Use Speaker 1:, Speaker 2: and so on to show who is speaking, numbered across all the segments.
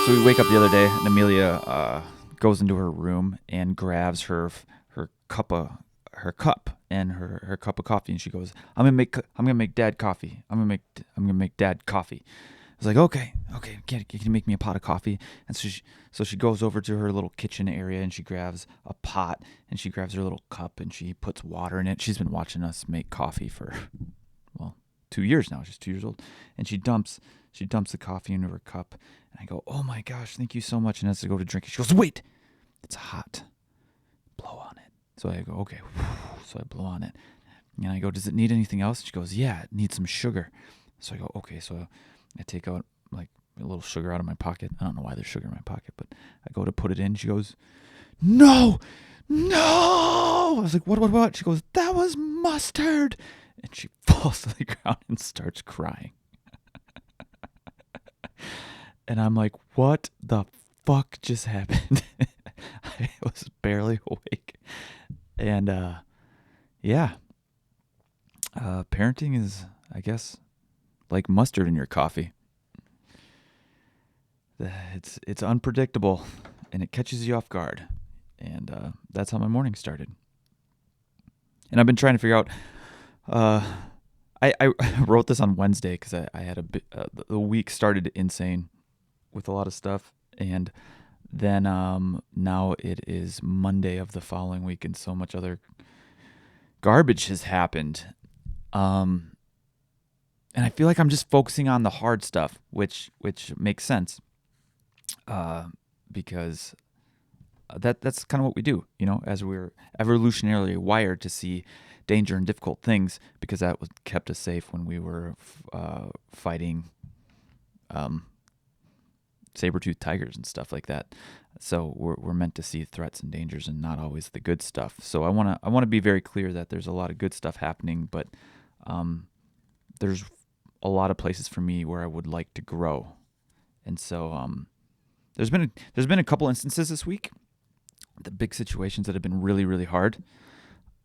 Speaker 1: So we wake up the other day, and Amelia goes into her room and grabs her cup and her cup of coffee, and she goes, I'm gonna make Dad coffee. I'm gonna make Dad coffee." I was like, okay, can you make me a pot of coffee? And so she goes over to her little kitchen area, and she grabs a pot, and she grabs her little cup, and she puts water in it. She's been watching us make coffee for, well, 2 years now. She's 2 years old, and she dumps the coffee into her cup, and I go, "Oh my gosh, thank you so much." And as I go to drink it, she goes, "Wait, it's hot. Blow on it." So I go, "Okay." So I blow on it, and I go, "Does it need anything else?" She goes, "Yeah, it needs some sugar." So I go, "Okay." So I take out like a little sugar out of my pocket. I don't know why there's sugar in my pocket, but I go to put it in. She goes, "No, no." I was like, "What?" She goes, "That was mustard." And she falls to the ground and starts crying. And I'm like, "What the fuck just happened?" I was barely awake. And parenting is, I guess, like mustard in your coffee. It's unpredictable, and it catches you off guard. And that's how my morning started. And I've been trying to figure out. I wrote this on Wednesday because I had a bit. The week started insane with a lot of stuff, and then now it is Monday of the following week, and so much other garbage has happened. And I feel like I'm just focusing on the hard stuff, which makes sense, because that's kind of what we do, as we're evolutionarily wired to see danger and difficult things, because that was kept us safe when we were fighting saber-toothed tigers and stuff like that. So we're meant to see threats and dangers and not always the good stuff. So I want to be very clear that there's a lot of good stuff happening, but there's a lot of places for me where I would like to grow. And so there's been a couple instances this week, the big situations that have been really, really hard,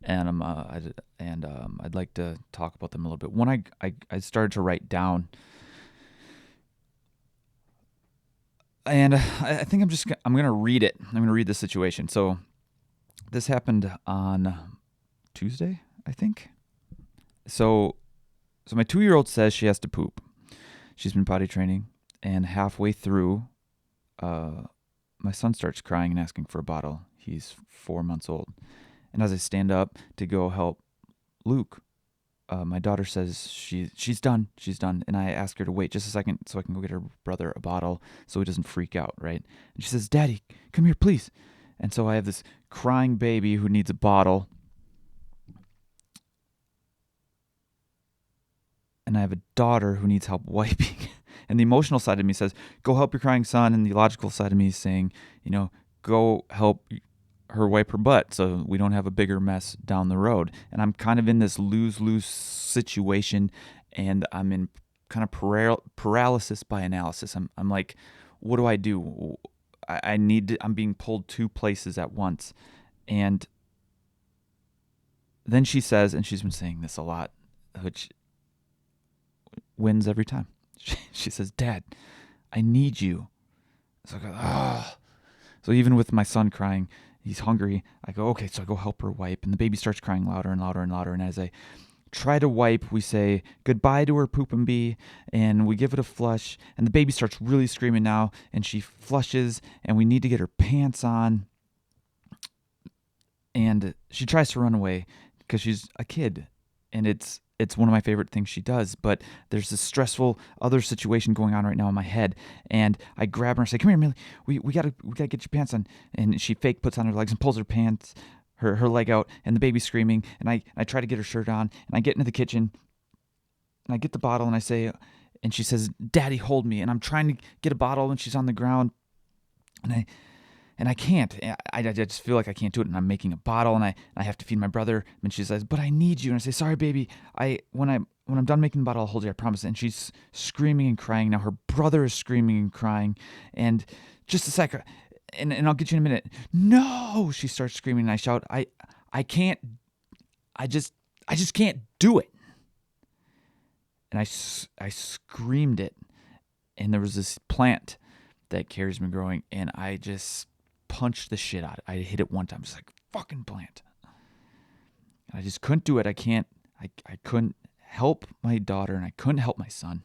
Speaker 1: and I'd like to talk about them a little bit. One I started to write down, and I think I'm gonna read it. I'm gonna read the situation. So this happened on Tuesday, I think. So my 2-year-old says she has to poop. She's been potty training, and halfway through, my son starts crying and asking for a bottle. He's 4 months old. And as I stand up to go help Luke, my daughter says she's done. She's done. And I ask her to wait just a second so I can go get her brother a bottle so he doesn't freak out, right? And she says, "Daddy, come here, please." And so I have this crying baby who needs a bottle. And I have a daughter who needs help wiping. And the emotional side of me says, "Go help your crying son." And the logical side of me is saying, go help her wipe her butt so we don't have a bigger mess down the road. And I'm kind of in this lose-lose situation, and I'm in kind of paralysis by analysis. I'm like, what do I do? I'm being pulled two places at once. And then she says, and she's been saying this a lot, which wins every time. She says, "Dad, I need you." So I go, "Oh." So even with my son crying, he's hungry, I go, "Okay." So I go help her wipe, and the baby starts crying louder and louder and louder. And as I try to wipe, we say goodbye to her poop and bee, and we give it a flush. And the baby starts really screaming now, and she flushes, and we need to get her pants on. And she tries to run away because she's a kid, and it's one of my favorite things she does, but there's this stressful other situation going on right now in my head, and I grab her and say, "Come here, Millie, we gotta get your pants on." And she fake puts on her legs and pulls her leg out, and the baby's screaming, and I try to get her shirt on, and I get into the kitchen, and I get the bottle, and I say, and she says, "Daddy, hold me." And I'm trying to get a bottle, and she's on the ground, and I can't. I just feel like I can't do it, and I'm making a bottle, and I have to feed my brother. And she says, "But I need you." And I say, "Sorry, baby. When I'm done making the bottle, I'll hold you. I promise." And she's screaming and crying. Now her brother is screaming and crying. And just a sec, and I'll get you in a minute. "No!" She starts screaming, and I shout, "I can't. I just can't do it." And I screamed it, And there was this plant that Carrie's been growing, and I just punched the shit out of it. I hit it one time, just like, fucking plant. And I just couldn't do it. I couldn't help my daughter, and I couldn't help my son.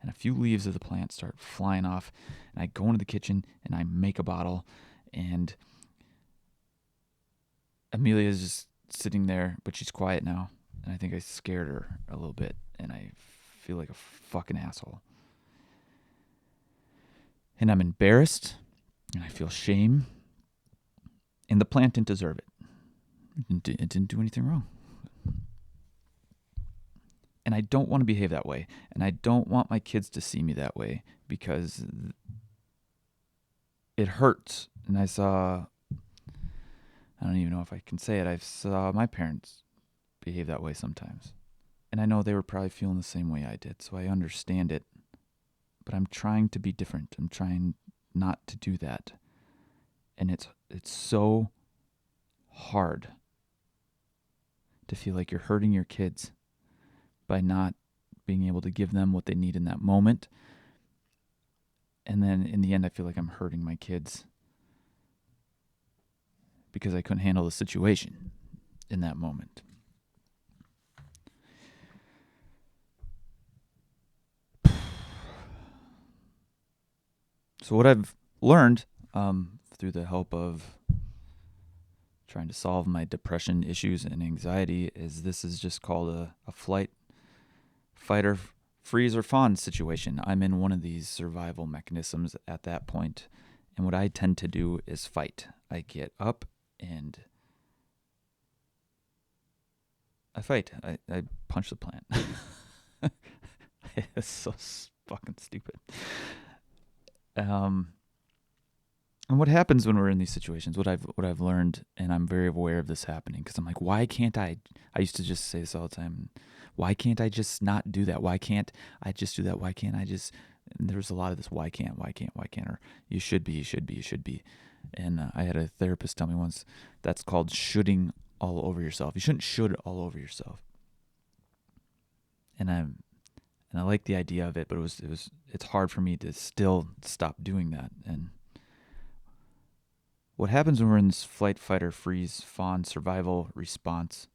Speaker 1: And a few leaves of the plant start flying off, and I go into the kitchen, and I make a bottle, and Amelia's just sitting there, but she's quiet now, and I think I scared her a little bit, and I feel like a fucking asshole. And I'm embarrassed, and I feel shame, and the plant didn't deserve it. It didn't do anything wrong. And I don't want to behave that way, and I don't want my kids to see me that way, because it hurts. And I don't even know if I can say it, I saw my parents behave that way sometimes. And I know they were probably feeling the same way I did, so I understand it. But I'm trying to be different. I'm trying not to do that. And it's so hard to feel like you're hurting your kids by not being able to give them what they need in that moment. And then in the end, I feel like I'm hurting my kids because I couldn't handle the situation in that moment. So what I've learned through the help of trying to solve my depression issues and anxiety is this is just called a flight, fight or freeze or fawn situation. I'm in one of these survival mechanisms at that point, and what I tend to do is fight. I get up and I fight. I punch the plant. It's so fucking stupid. And what happens when we're in these situations, what I've learned, and I'm very aware of this happening, because I'm like, why can't I used to just say this all the time, why can't I just not do that? Why can't I just do that? Why can't I just, and there's a lot of this, why can't, or you should be. And I had a therapist tell me once, that's called shoulding all over yourself. You shouldn't should all over yourself. And I like the idea of it, but it's hard for me to still stop doing that. And what happens when we're in this flight, fight, or freeze, fawn, survival response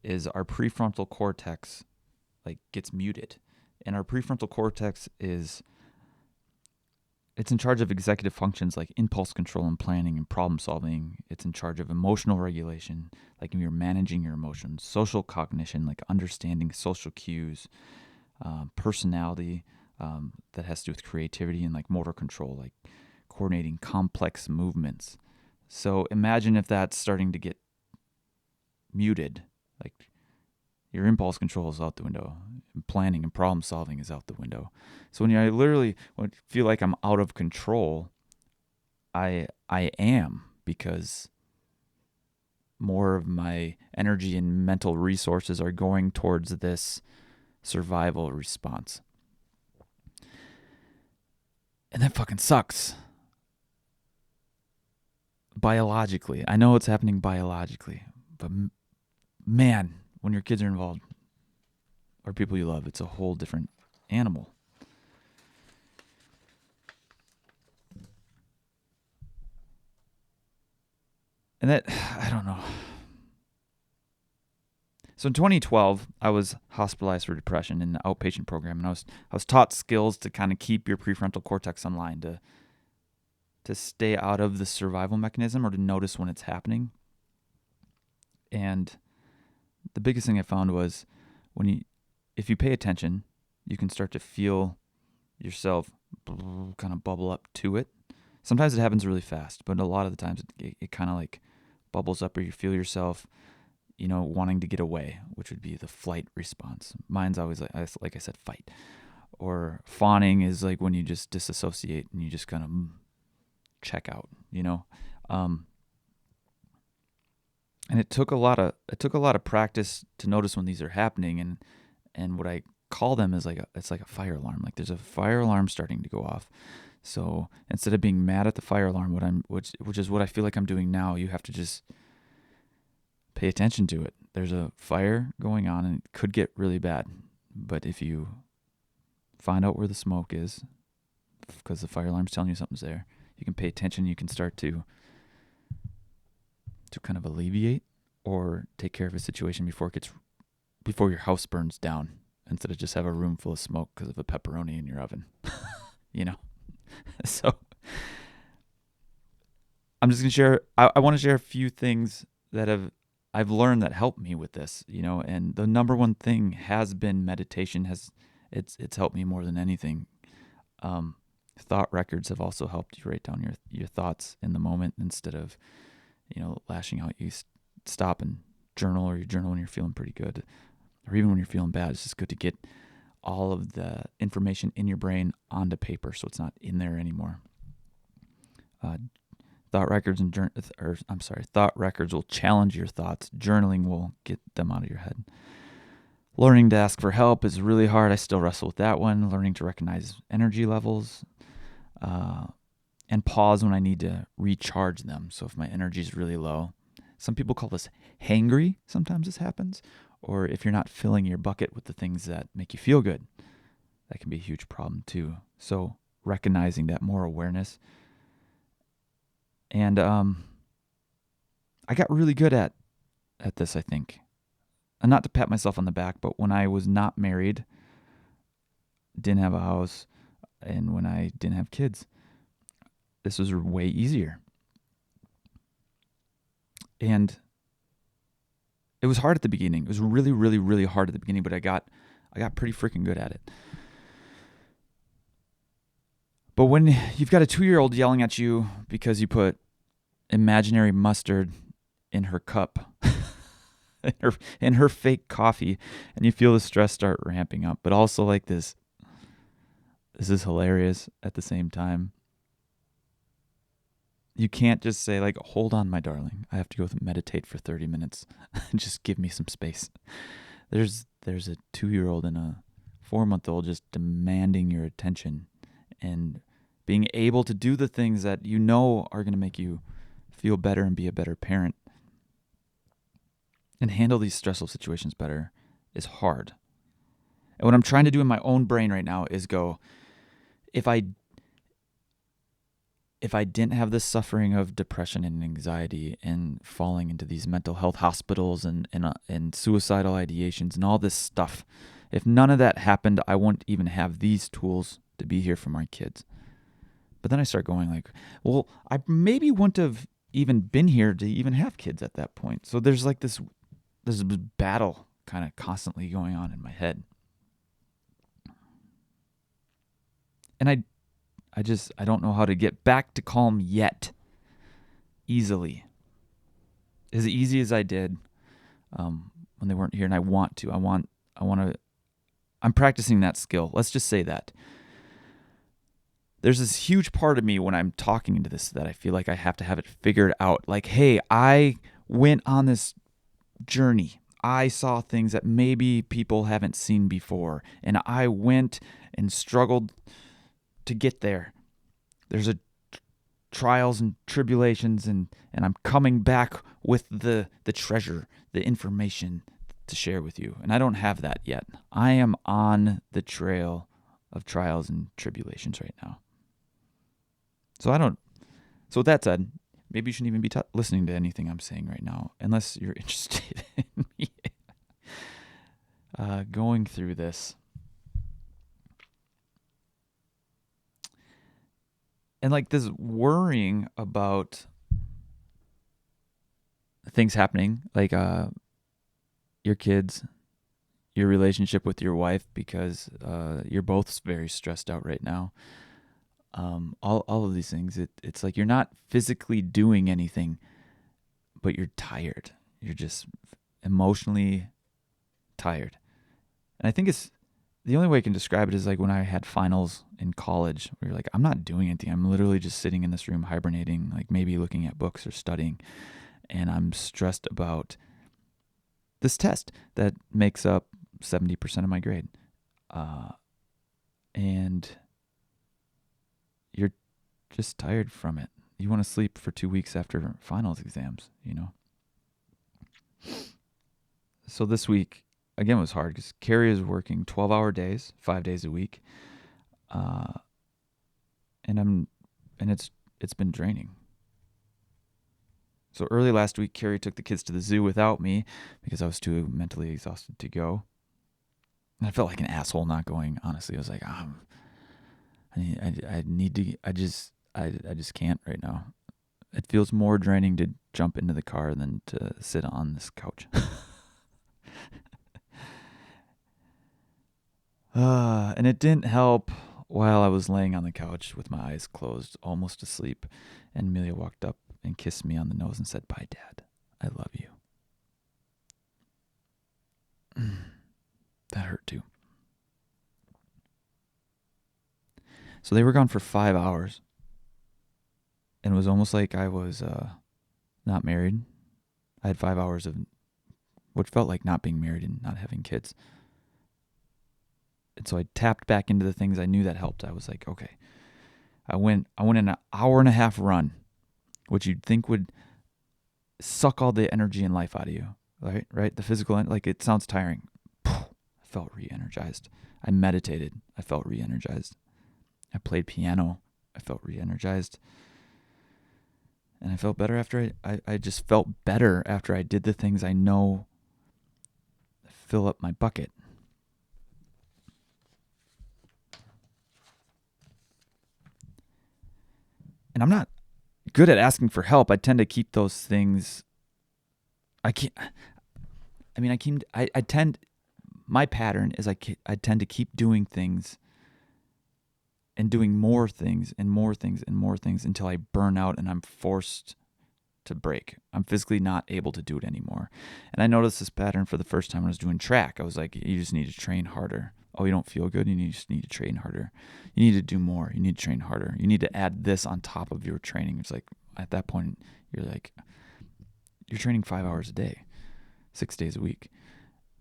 Speaker 1: is our prefrontal cortex gets muted. And our prefrontal cortex it's in charge of executive functions like impulse control and planning and problem solving. It's in charge of emotional regulation, like when you're managing your emotions, social cognition, like understanding social cues, personality that has to do with creativity, and like motor control, like coordinating complex movements. So imagine if that's starting to get muted, like your impulse control is out the window, and planning and problem solving is out the window. So when I literally feel like I'm out of control, I am, because more of my energy and mental resources are going towards this survival response. And that fucking sucks. Biologically. I know it's happening biologically, but man, when your kids are involved, or people you love, it's a whole different animal. And that, I don't know. So in 2012, I was hospitalized for depression in the outpatient program, and I was taught skills to kind of keep your prefrontal cortex online, to stay out of the survival mechanism, or to notice when it's happening. And the biggest thing I found was if you pay attention, you can start to feel yourself kind of bubble up to it. Sometimes it happens really fast, but a lot of the times it kind of like bubbles up, or you feel yourself, wanting to get away, which would be the flight response. Mine's always like I said, fight. Or fawning is like when you just disassociate and you just kind of check out, and it took a lot of practice to notice when these are happening, and what I call them is it's like a fire alarm. Like there's a fire alarm starting to go off. So instead of being mad at the fire alarm, which is what I feel like I'm doing now, you have to just pay attention to it. There's a fire going on, and it could get really bad. But if you find out where the smoke is, because the fire alarm's telling you something's there. You can pay attention. You can start to kind of alleviate or take care of a situation before your house burns down, instead of just have a room full of smoke because of a pepperoni in your oven. So I'm just gonna share. I want to share a few things that I've learned that helped me with this. And the number one thing has been meditation. It's helped me more than anything. Thought records have also helped you write down your thoughts in the moment, instead of lashing out. You stop and journal, or you journal when you're feeling pretty good, or even when you're feeling bad. It's just good to get all of the information in your brain onto paper, so it's not in there anymore. Thought records will challenge your thoughts. Journaling will get them out of your head. Learning to ask for help is really hard. I still wrestle with that one. Learning to recognize energy levels, and pause when I need to recharge them. So if my energy is really low, some people call this hangry. Sometimes this happens. Or if you're not filling your bucket with the things that make you feel good, that can be a huge problem too. So recognizing that, more awareness. And I got really good at this, I think. And not to pat myself on the back, but when I was not married, didn't have a house, and when I didn't have kids, this was way easier. And it was hard at the beginning. It was really, really, really hard at the beginning, but I got pretty freaking good at it. But when you've got a 2-year-old yelling at you because you put imaginary mustard in her cup, in her fake coffee, and you feel the stress start ramping up, but also like this is hilarious at the same time. You can't just say, like, hold on, my darling, I have to go meditate for 30 minutes. Just give me some space. There's a 2-year-old and a 4-month-old just demanding your attention, and being able to do the things that you know are going to make you feel better and be a better parent and handle these stressful situations better is hard. And what I'm trying to do in my own brain right now is go, if I didn't have this suffering of depression and anxiety and falling into these mental health hospitals and suicidal ideations and all this stuff, if none of that happened, I wouldn't even have these tools to be here for my kids. But then I start going like, well, I maybe wouldn't have even been here to even have kids at that point. So there's like this battle kind of constantly going on in my head. And I don't know how to get back to calm yet, easily. As easy as I did when they weren't here, and I want to. I'm practicing that skill. Let's just say that. There's this huge part of me when I'm talking into this that I feel like I have to have it figured out. Like, hey, I went on this journey. I saw things that maybe people haven't seen before, and I went and struggled to get there. There's a trials and tribulations, and I'm coming back with the treasure, the information to share with you. And I don't have that yet. I am on the trail of trials and tribulations right now. So with that said, maybe you shouldn't even be listening to anything I'm saying right now, unless you're interested in me going through this. And like this worrying about things happening, like your kids, your relationship with your wife, because you're both very stressed out right now. All of these things, it's like you're not physically doing anything, but you're tired. You're just emotionally tired. And I think it's the only way I can describe it is like when I had finals in college, where you're like, I'm not doing anything. I'm literally just sitting in this room hibernating, like maybe looking at books or studying. And I'm stressed about this test that makes up 70% of my grade. And you're just tired from it. You want to sleep for 2 weeks after finals exams, you know? So this week, again, it was hard because Carrie is working 12-hour days, 5 days a week. And it's been draining. So early last week, Carrie took the kids to the zoo without me because I was too mentally exhausted to go. And I felt like an asshole not going. Honestly, I was like, I need to. I just can't right now. It feels more draining to jump into the car than to sit on this couch. And it didn't help while I was laying on the couch with my eyes closed, almost asleep, and Amelia walked up and kissed me on the nose and said, "Bye, Dad. I love you." That hurt too. So they were gone for 5 hours. And it was almost like I was not married. I had 5 hours of what felt like not being married and not having kids. And so I tapped back into the things I knew that helped. I was like, okay. I went an hour and a half run, which you'd think would suck all the energy and life out of you, right? The physical, like it sounds tiring. I felt re-energized. I meditated. I felt re-energized. I played piano. I felt re-energized. And I felt better after I just felt better after I did the things I know fill up my bucket. And I'm not good at asking for help. I tend to keep those things. My pattern is I tend to keep doing things and doing more things and more things and more things until I burn out and I'm forced to break. I'm physically not able to do it anymore. And I noticed this pattern for the first time when I was doing track. I was like, you just need to train harder. Oh, you don't feel good? You just need to train harder. You need to do more. You need to train harder. You need to add this on top of your training. It's like, at that point, you're training 5 hours a day, 6 days a week.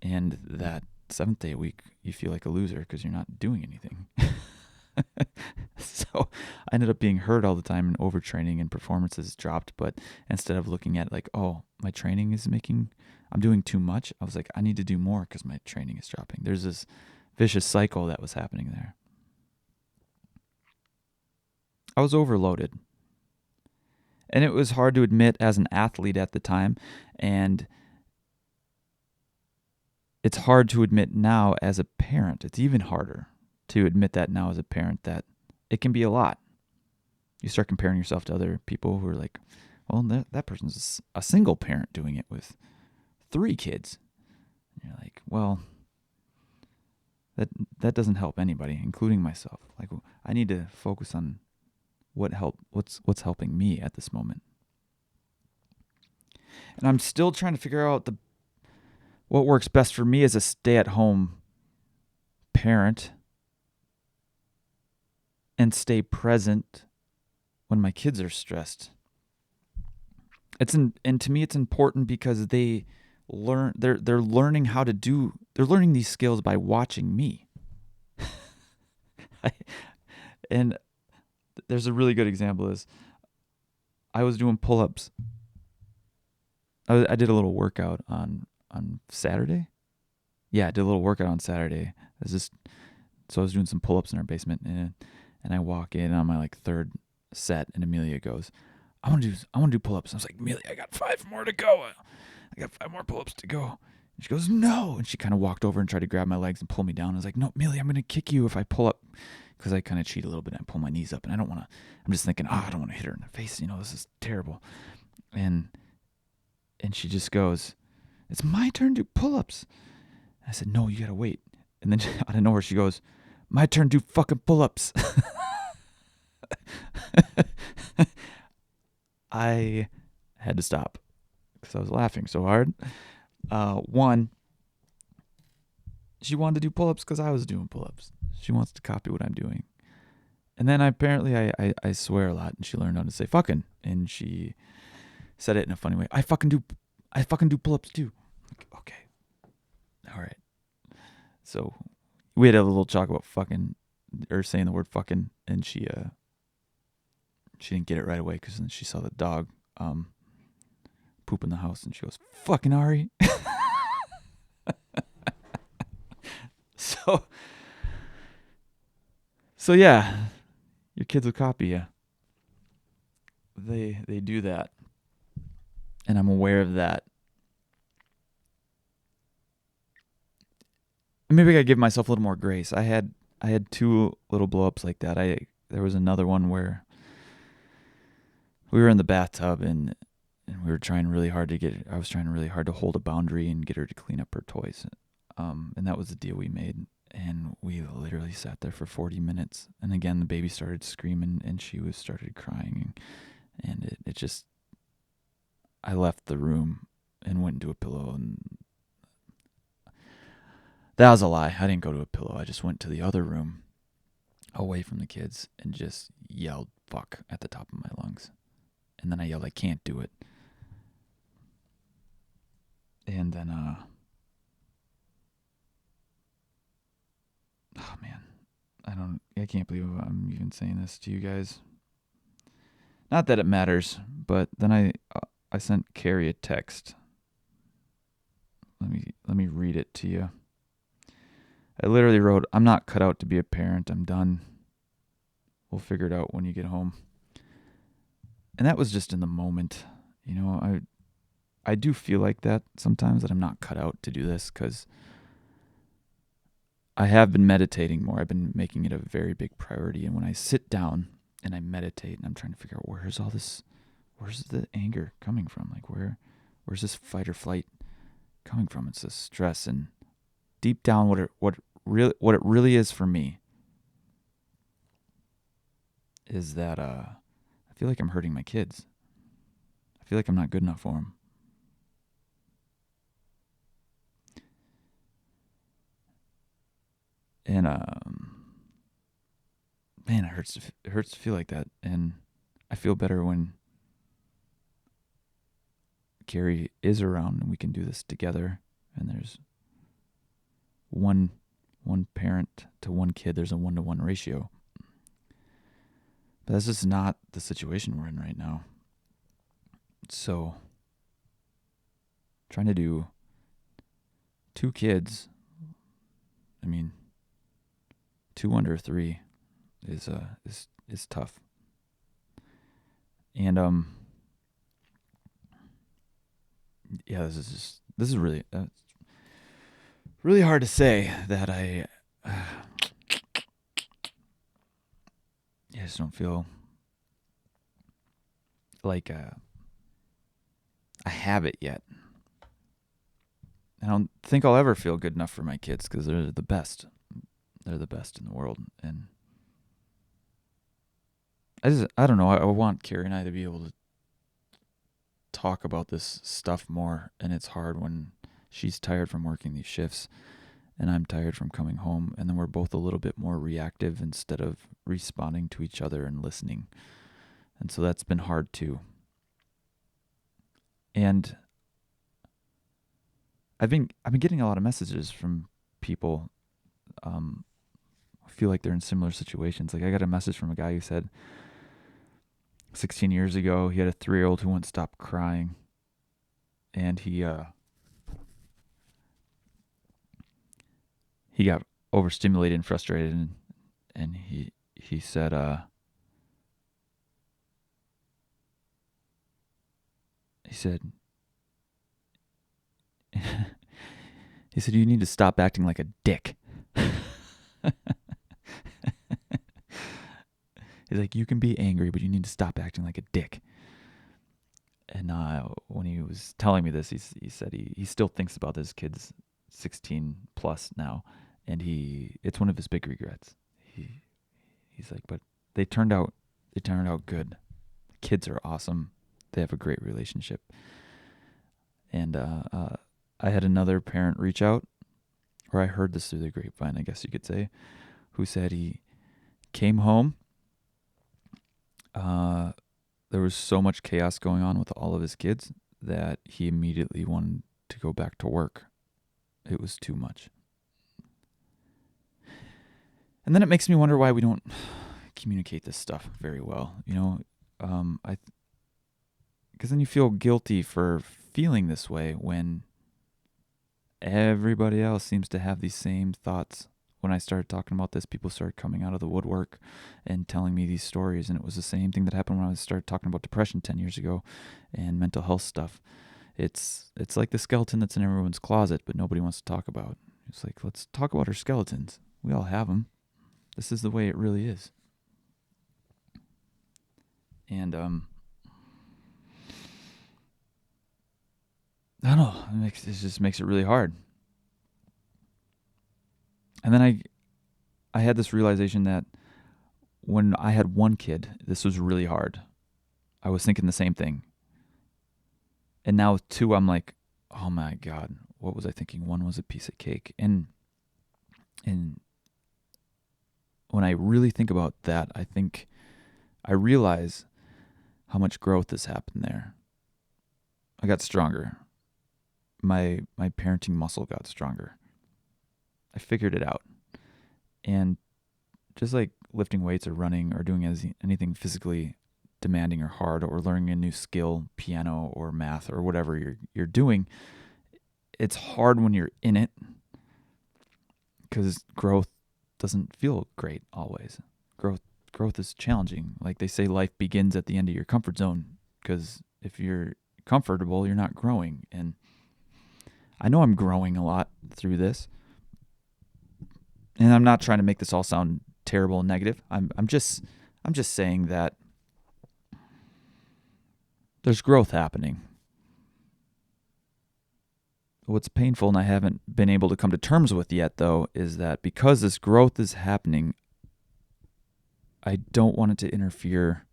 Speaker 1: And that 7th day a week, you feel like a loser because you're not doing anything. So I ended up being hurt all the time and overtraining and performances dropped. But instead of looking at like, oh, my training is I'm doing too much, I was like, I need to do more because my training is dropping. There's this vicious cycle that was happening there. I was overloaded. And it was hard to admit as an athlete at the time. And it's hard to admit now as a parent. It's even harder to admit that now as a parent, that it can be a lot. You start comparing yourself to other people who are like, well, that person's a single parent doing it with 3 kids. And you're like, well, that doesn't help anybody, including myself. Like, I need to focus on what's helping me at this moment. And I'm still trying to figure out what works best for me as a stay-at-home parent and stay present when my kids are stressed. And to me it's important because they're learning how to they're learning these skills by watching me. And there's a really good example is I was doing pull-ups. I did a little workout on Saturday. Yeah, I did a little workout on Saturday. So I was doing some pull-ups in our basement, and I walk in on my like 3rd set, and Amelia goes, I want to do pull-ups. And I was like, Amelia, I got 5 more to go. I got 5 more pull-ups to go. And she goes, no. And she kind of walked over and tried to grab my legs and pull me down. I was like, no, Amelia, I'm going to kick you if I pull up, because I kind of cheat a little bit and pull my knees up, and I don't want to. I'm just thinking, I don't want to hit her in the face. This is terrible. And she just goes, it's my turn to do pull-ups. I said, no, you got to wait. And then out of nowhere, she goes, my turn to do fucking pull-ups. I had to stop because I was laughing so hard. One, she wanted to do pull-ups because I was doing pull-ups. She wants to copy what I'm doing. And then I swear a lot, and she learned how to say fucking, and she said it in a funny way. I fucking do pull-ups too. Like, okay. All right. So we had a little talk about fucking, or saying the word fucking, and she didn't get it right away because then she saw the dog poop in the house, and she goes, fucking Ari. So yeah, your kids will copy you. They do that, and I'm aware of that. Maybe I gotta give myself a little more grace. I had 2 little blow-ups like that. There was another one where we were in the bathtub and we were trying really hard to get. I was trying really hard to hold a boundary and get her to clean up her toys. And that was the deal we made. And we literally sat there for 40 minutes. And again, the baby started screaming and she started crying. And it just, I left the room and went into a pillow. And that was a lie. I didn't go to a pillow. I just went to the other room away from the kids and just yelled fuck at the top of my lungs. And then I yelled, I can't do it. And then, oh man, I can't believe I'm even saying this to you guys. Not that it matters, but then I sent Carrie a text. Let me read it to you. I literally wrote, I'm not cut out to be a parent. I'm done. We'll figure it out when you get home. And that was just in the moment. You know, I do feel like that sometimes, that I'm not cut out to do this, because I have been meditating more. I've been making it a very big priority. And when I sit down and I meditate and I'm trying to figure out where's the anger coming from? Like where's this fight or flight coming from? It's this stress. And deep down what it really is for me is that I feel like I'm hurting my kids. I feel like I'm not good enough for them. And man, it hurts to feel like that. And I feel better when Carrie is around and we can do this together. And there's one parent to one kid. There's a 1-to-1 ratio. But that's just not the situation we're in right now. So trying to do 2 kids, I mean, 2 under 3 is tough. And yeah, this is really really hard to say that I just don't feel like I have it yet. I don't think I'll ever feel good enough for my kids, because they're the best. They're the best in the world. And I don't know. I want Carrie and I to be able to talk about this stuff more. And it's hard when she's tired from working these shifts and I'm tired from coming home. And then we're both a little bit more reactive instead of responding to each other and listening. And so that's been hard too. And I've been getting a lot of messages from people who feel like they're in similar situations. Like I got a message from a guy who said 16 years ago he had a 3-year-old who wouldn't stop crying, and he got overstimulated and frustrated, and he said he said you need to stop acting like a dick. He's like, you can be angry, but you need to stop acting like a dick. And when he was telling me this, he said he still thinks about his kids 16 plus now, and it's one of his big regrets. He's like, but they turned out good. The kids are awesome. They have a great relationship. And I had another parent reach out, or I heard this through the grapevine, I guess you could say, who said he came home. There was so much chaos going on with all of his kids that he immediately wanted to go back to work. It was too much. And then it makes me wonder why we don't communicate this stuff very well. You know, because then you feel guilty for feeling this way when everybody else seems to have these same thoughts when I started talking about this, people started coming out of the woodwork and telling me these stories. And it was the same thing that happened when I started talking about depression 10 years ago and mental health stuff. It's like the skeleton that's in everyone's closet, but nobody wants to talk about. It's like, let's talk about our skeletons. We all have them. This is the way it really is. And I don't know. It just makes it really hard. And then I had this realization that when I had one kid, this was really hard. I was thinking the same thing. And now with two, I'm like, oh my God, what was I thinking? One was a piece of cake. And when I really think about that, I realize how much growth has happened there. I got stronger. My parenting muscle got stronger. I figured it out. And just like lifting weights or running or doing anything physically demanding or hard, or learning a new skill, piano or math or whatever you're doing, it's hard when you're in it because growth doesn't feel great always. Growth is challenging. Like they say, life begins at the end of your comfort zone, because if you're comfortable, you're not growing. And I know I'm growing a lot through this. And I'm not trying to make this all sound terrible and negative. I'm just saying that there's growth happening. What's painful, and I haven't been able to come to terms with yet, though, is that because this growth is happening, I don't want it to interfere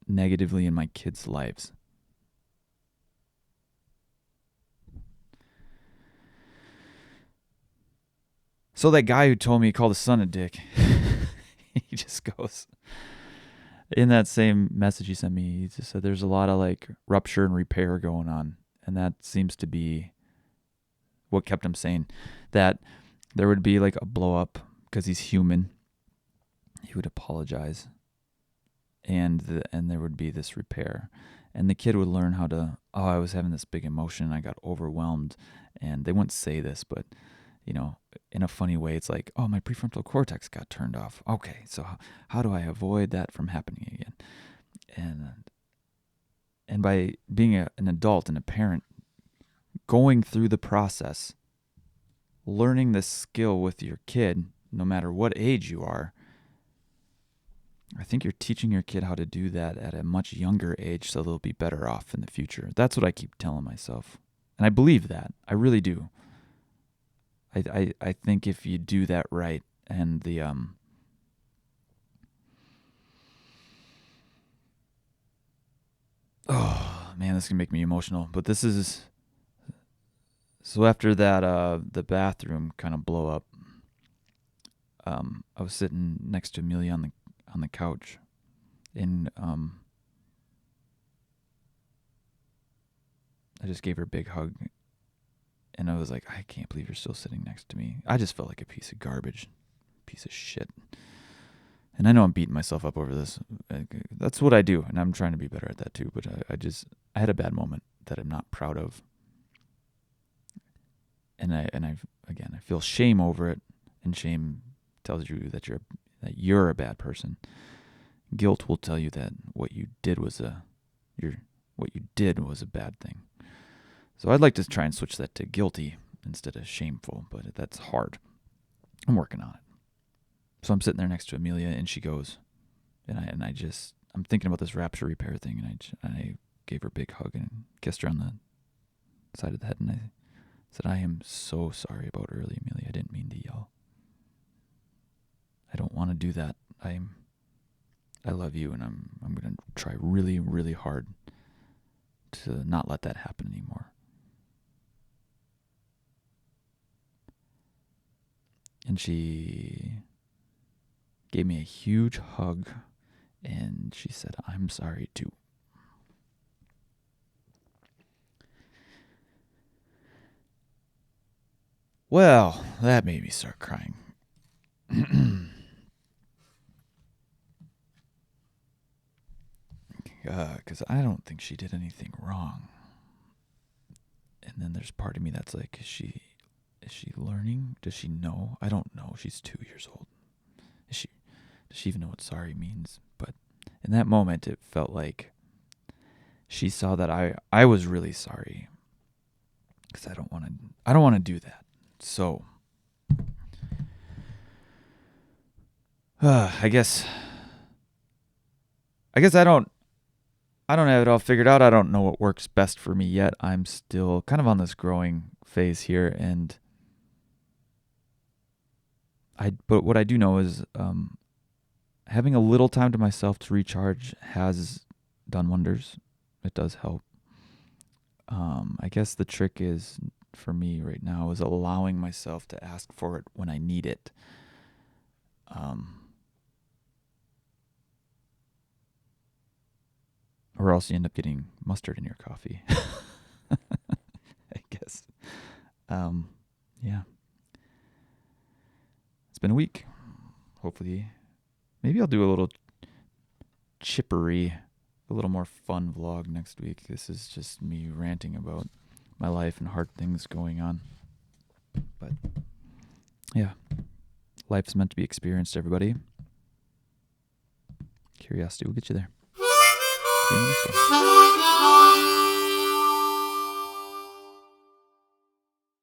Speaker 1: negatively in my kids' lives. So that guy who told me he called his son a dick, he just goes, in that same message he sent me, he just said there's a lot of like rupture and repair going on. And that seems to be what kept him sane. That there would be like a blow up because he's human. He would apologize. And there would be this repair. And the kid would learn how to, I was having this big emotion. I got overwhelmed. And they wouldn't say this, but, in a funny way, it's like, my prefrontal cortex got turned off. Okay, so how do I avoid that from happening again? And by being an adult and a parent, going through the process, learning this skill with your kid, no matter what age you are, I think you're teaching your kid how to do that at a much younger age so they'll be better off in the future. That's what I keep telling myself. And I believe that. I really do. I think if you do that right, and the oh man, this can make me emotional. But this is so after that the bathroom kind of blow up. I was sitting next to Amelia on the couch, and I just gave her a big hug. And I was like, I can't believe you're still sitting next to me. I just felt like a piece of garbage, piece of shit. And I know I'm beating myself up over this. That's what I do, and I'm trying to be better at that too. But I had a bad moment that I'm not proud of. And I feel shame over it, and shame tells you that you're a bad person. Guilt will tell you that what you did was a bad thing. So I'd like to try and switch that to guilty instead of shameful, but that's hard. I'm working on it. So I'm sitting there next to Amelia, and she goes, and I'm thinking about this rapture repair thing, and I gave her a big hug and kissed her on the side of the head, and I said, I am so sorry about early, Amelia. I didn't mean to yell. I don't want to do that. I love you, and I'm going to try really, really hard to not let that happen anymore. And she gave me a huge hug, and she said, I'm sorry too. Well, that made me start crying. Because I don't think she did anything wrong. And then there's part of me that's like, is Is she learning? Does she know? I don't know. She's 2 years old. Does she even know what sorry means? But in that moment, it felt like she saw that I was really sorry, because I don't want to do that. So I guess I don't have it all figured out. I don't know what works best for me yet. I'm still kind of on this growing phase here, but what I do know is having a little time to myself to recharge has done wonders. It does help. I guess the trick is, for me right now, is allowing myself to ask for it when I need it. Or else you end up getting mustard in your coffee. I guess. Yeah. It's been a week. Hopefully, maybe I'll do a little chippery, a little more fun vlog next week. This is just me ranting about my life and hard things going on. But yeah, life's meant to be experienced, everybody. Curiosity will get you there. See you next one.